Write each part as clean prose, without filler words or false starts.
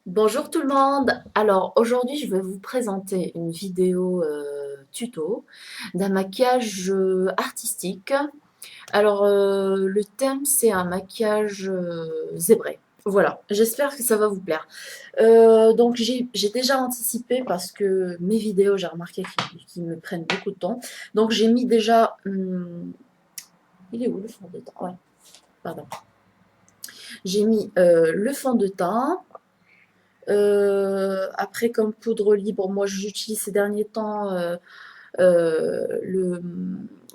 Bonjour tout le monde! Alors aujourd'hui je vais vous présenter une vidéo tuto d'un maquillage artistique. Alors le thème c'est un maquillage zébré. Voilà, j'espère que ça va vous plaire. Donc j'ai déjà anticipé parce que mes vidéos j'ai remarqué qu'ils me prennent beaucoup de temps. Donc j'ai mis déjà... il est où le fond de teint? Ouais, pardon. J'ai mis le fond de teint. Après, comme poudre libre, moi j'utilise ces derniers temps le,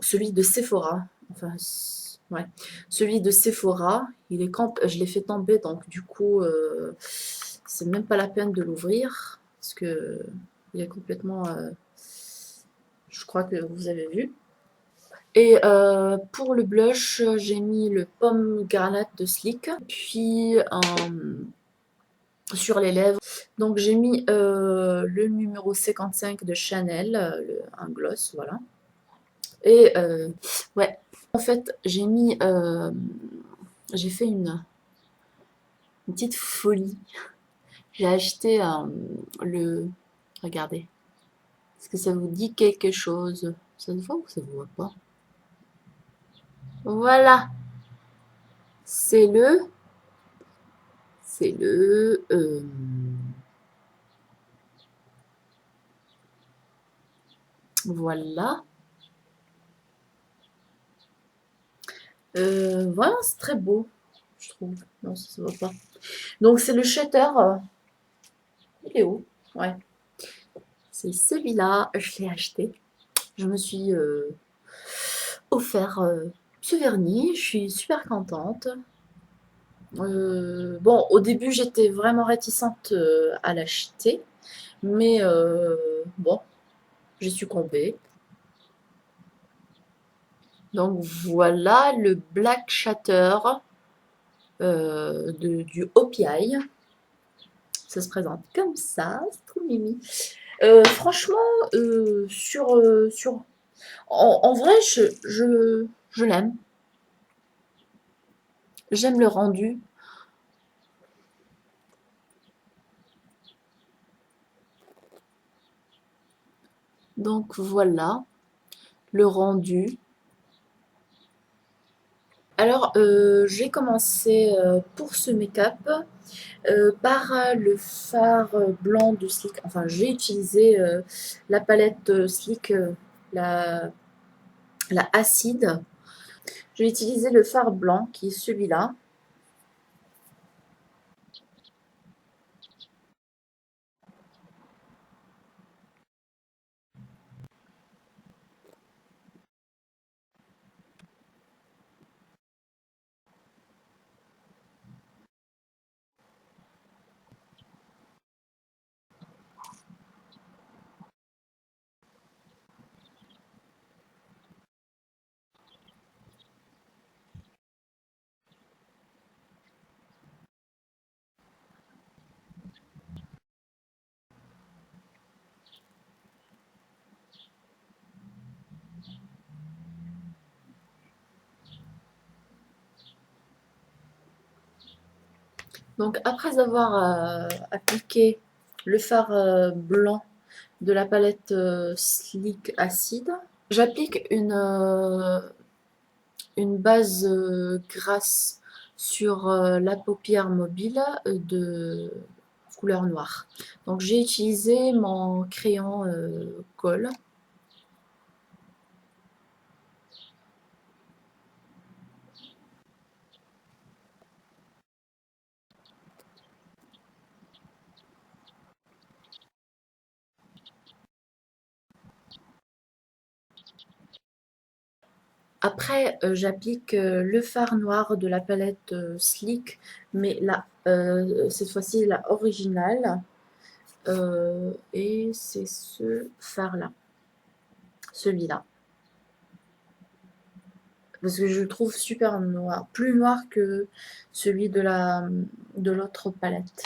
celui de Sephora. Enfin, ouais, celui de Sephora. Je l'ai fait tomber, donc du coup, c'est même pas la peine de l'ouvrir parce que il est complètement. Je crois que vous avez vu. Et pour le blush, j'ai mis le pomme granate de Sleek, puis sur les lèvres. Donc j'ai mis le numéro 55 de Chanel, un gloss, voilà. Et ouais, en fait j'ai fait une petite folie. J'ai acheté le, regardez, est-ce que ça vous dit quelque chose? Ça se voit ou ça se voit pas? Voilà, c'est le, voilà. Voilà, c'est très beau, je trouve. Non, ça se voit pas. Donc c'est le shutter. Il est où? Ouais, c'est celui-là. Je l'ai acheté. Je me suis offert ce vernis. Je suis super contente. Bon, au début, j'étais vraiment réticente à l'acheter. Mais bon, j'ai succombé. Donc voilà le Black Shatter du OPI. Ça se présente comme ça. C'est trop mimi. Franchement, en vrai, je l'aime. J'aime le rendu. Donc voilà, le rendu. Alors, j'ai commencé pour ce make-up par le fard blanc de Sleek. Enfin, j'ai utilisé la palette Sleek, la, la acide. J'ai utilisé le fard blanc qui est celui-là. Donc, après avoir appliqué le fard blanc de la palette Sleek Acide, j'applique une base grasse sur la paupière mobile de couleur noire. Donc j'ai utilisé mon crayon colle. Après, j'applique le fard noir de la palette Sleek, mais là, cette fois-ci, la originale. Et c'est ce fard-là, celui-là. Parce que je le trouve super noir, plus noir que celui de l'autre palette.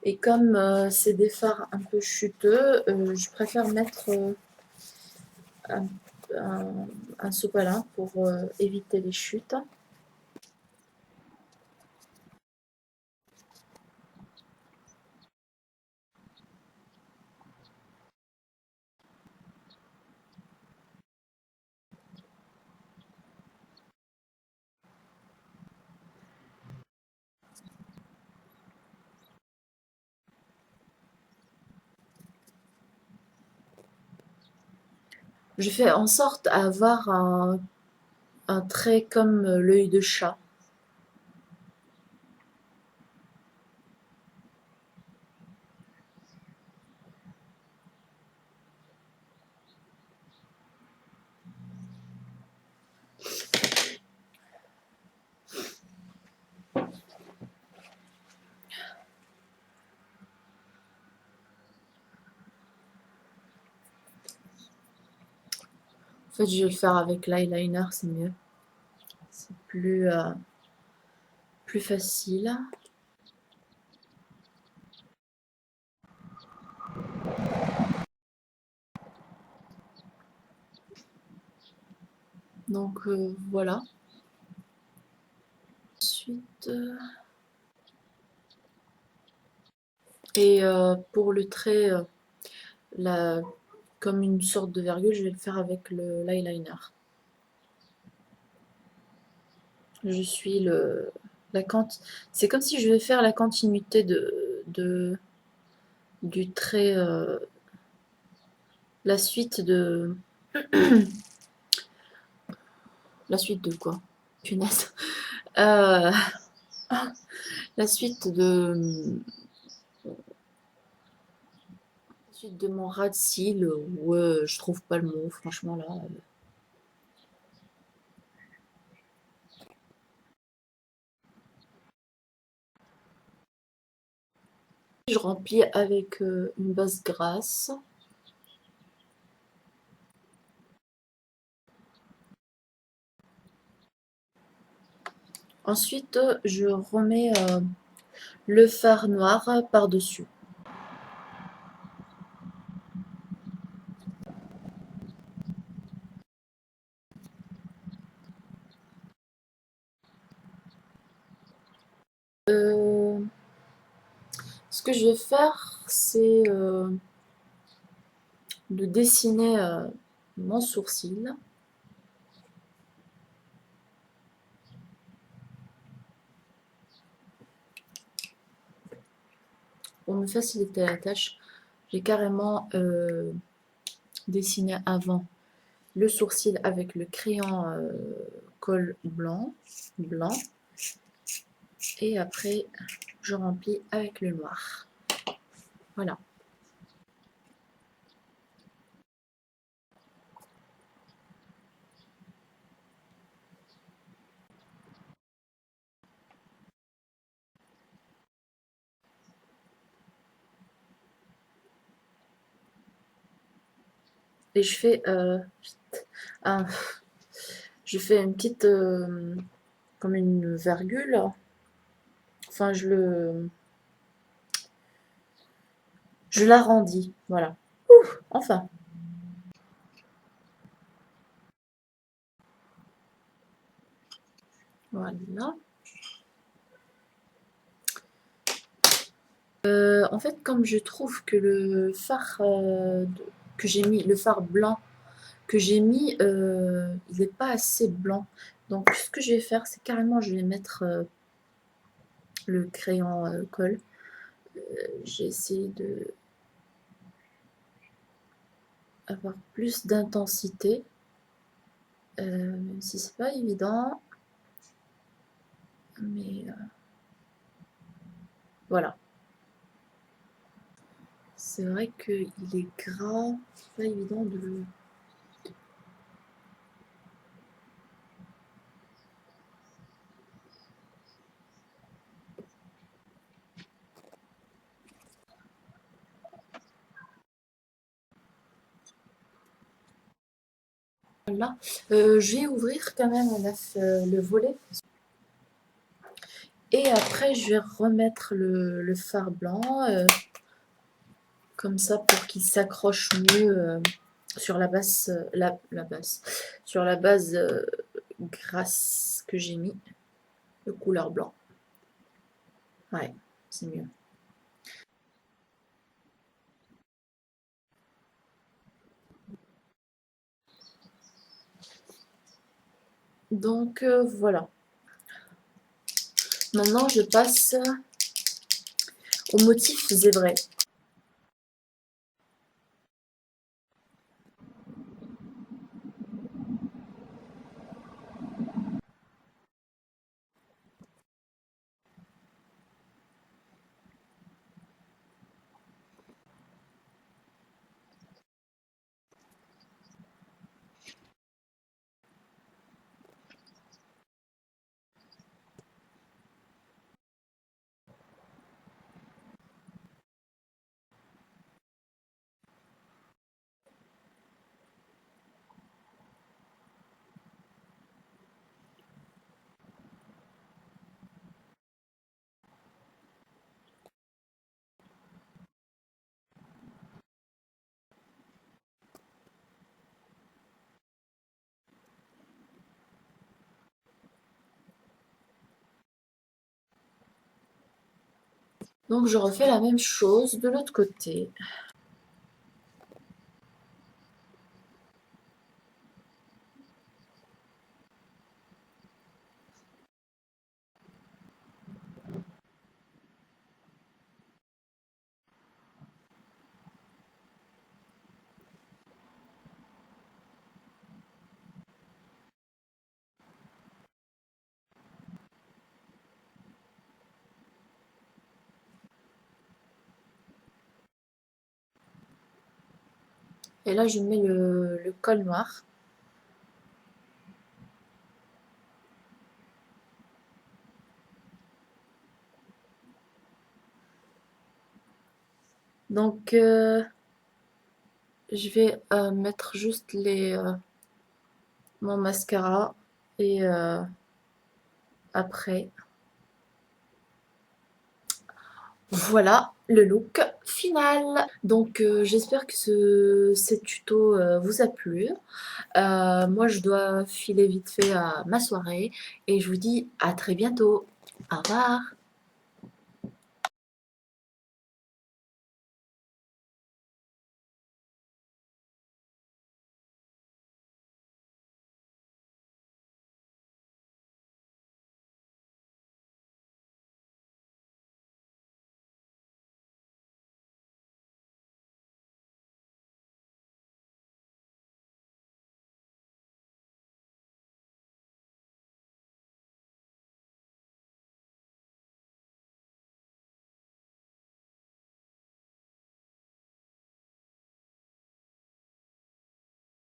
Et comme c'est des fards un peu chuteux, je préfère mettre un, un sopalin pour éviter les chutes. Je fais en sorte d'avoir un trait comme l'œil de chat. En fait, je vais le faire avec l'eyeliner, c'est mieux. C'est plus facile. Donc voilà. Ensuite, et pour le trait, la, comme une sorte de virgule, je vais le faire avec l'eyeliner. Je suis c'est comme si je vais faire la continuité du trait, la suite de la suite de quoi? Punaise. Euh, la suite de mon ras de cils. Ouais, je trouve pas le mot, franchement là. Je remplis avec une base grasse. Ensuite, je remets le fard noir par-dessus. Euh, Ce que je vais faire, c'est de dessiner mon sourcil. Pour me faciliter la tâche, j'ai carrément dessiné avant le sourcil avec le crayon colle blanc, et après je remplis avec le noir. Voilà. Et un- je fais une petite comme une virgule. Enfin, je l'arrondis. Voilà. Enfin, voilà. En fait, comme je trouve que le fard que j'ai mis, le fard blanc que j'ai mis, il n'est pas assez blanc. Donc, ce que je vais faire, c'est carrément, je vais mettre le crayon colle. J'ai essayé de avoir plus d'intensité, même si c'est pas évident. Mais voilà. C'est vrai qu'il est gras, c'est pas évident de le. Voilà. Je vais ouvrir quand même le volet. Et après, je vais remettre le fard blanc, comme ça, pour qu'il s'accroche mieux sur la base, la base, sur la base grasse que j'ai mis, de couleur blanc. Ouais, c'est mieux. Donc voilà. Maintenant, je passe au motif zébré. Donc je refais la même chose de l'autre côté. Et là, je mets le col noir. Donc, je vais mettre juste mon mascara et après, voilà le look final. Donc, j'espère que ce tuto vous a plu. Moi, je dois filer vite fait à ma soirée et je vous dis à très bientôt. Au revoir.